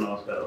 నమస్కారం.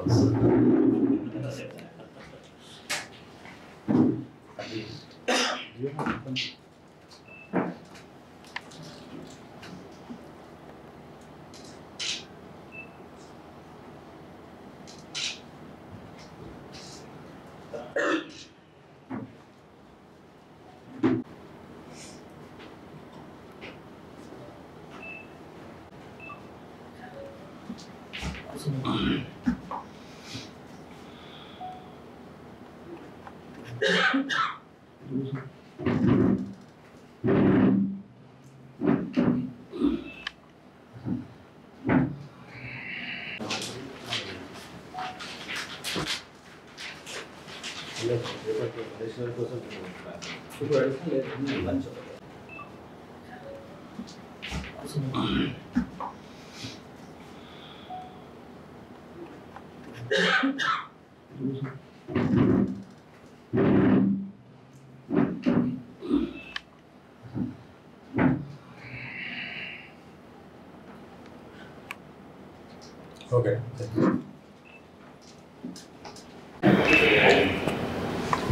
ఓకే.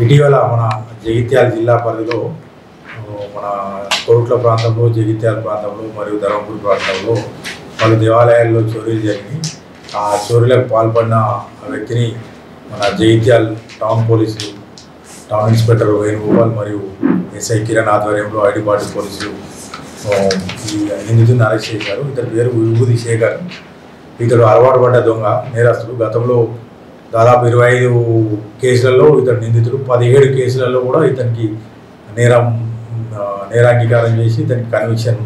ఇటీవల మన జగిత్యాల జిల్లా పరిధిలో మన కోరుట్ల ప్రాంతంలో, జగిత్యాల ప్రాంతంలో మరియు ధర్మపురి ప్రాంతంలో పలు దేవాలయాల్లో చోరీలు జరిగినాయి. ఆ చోరీలకు పాల్పడిన వ్యక్తిని మన జగిత్యాల టౌన్ పోలీసులు, టౌన్ ఇన్స్పెక్టర్ వేణుగోపాల్ మరియు ఎస్ఐ కిరణ్ ఆధ్వర్యంలో ఐడి పార్టీ పోలీసులు ఈ నిందితుడిని అరెస్ట్ చేశారు. ఇతని పేరు విభూతి శేఖర్. ఇతడు అలవాటు పడ్డ దొంగ నేరస్తుడు. గతంలో దాదాపు 25 కేసులలో ఇతడు నిందితుడు. 17 కేసులలో కూడా ఇతనికి నేరాంగీకారం చేసి ఇతనికి కన్విక్షన్,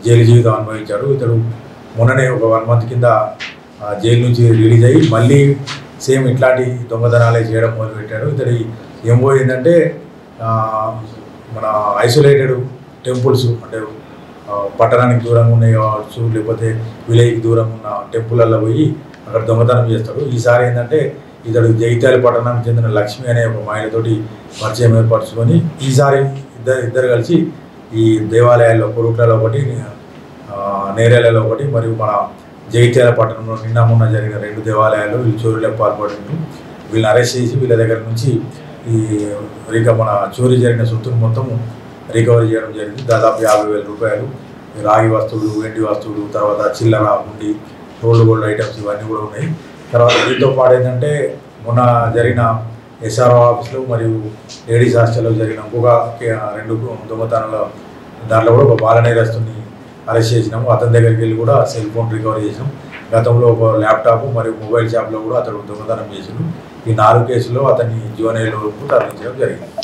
జైలు జీవితం అనుభవించాడు. ఇతడు మొన్ననే ఒక 1 మంత్ కింద జైలు నుంచి రిలీజ్ అయ్యి మళ్ళీ సేమ్ ఇట్లాంటి దొంగతనాలే చేయడం మొదలుపెట్టాడు. ఇతడి ఎంఓ ఏంటంటే మన ఐసోలేటెడ్ టెంపుల్స్, అంటే పట్టణానికి దూరంగా ఉన్నాయి కావచ్చు, లేకపోతే విలేజ్కి దూరంగా ఉన్న టెంపుల్లో పోయి అక్కడ దొంగతనం చేస్తాడు. ఈసారి ఏంటంటే ఇతడు జగిత్యాల పట్టణానికి చెందిన లక్ష్మి అనే ఒక మహిళతోటి పరిచయం ఏర్పరచుకొని ఈసారి ఇద్దరు కలిసి ఈ దేవాలయాల్లో, కొరుట్లలో ఒకటి, నేరేళ్లలో ఒకటి మరియు మన జగిత్యాల పట్టణంలో నిన్న మొన్న జరిగిన 2 దేవాలయాల్లో వీళ్ళు చోరీలకు పాల్పడుతూ వీళ్ళని అరెస్ట్ చేసి వీళ్ళ దగ్గర నుంచి మన చోరీ జరిగిన సొత్తును మొత్తం రికవరీ చేయడం జరిగింది. దాదాపు 50,000 రూపాయలు, రాగి వస్తువులు, వెండి వస్తువులు, తర్వాత చిల్లర, ఉండి, రోల్డ్ గోల్డ్ ఐటమ్స్ ఇవన్నీ కూడా ఉన్నాయి. తర్వాత దీంతో పాటు ఏంటంటే మొన్న జరిగిన ఎస్ఆర్ఓ ఆఫీస్లో మరియు లేడీస్ హాస్టల్లో జరిగిన ఇంకొక 2 దొంగతనాల దాంట్లో కూడా ఒక బాల నేరస్తుని అరెస్ట్ చేసినాము. అతని దగ్గరికి వెళ్ళి కూడా సెల్ ఫోన్ రికవరీ చేసినాం. గతంలో ఒక ల్యాప్టాప్ మరియు మొబైల్ షాప్లో కూడా అతడు దొంగతనం చేసినాడు. ఈ 4 కేసుల్లో అతన్ని జువెనైల్ వరకు తరలించడం జరిగింది.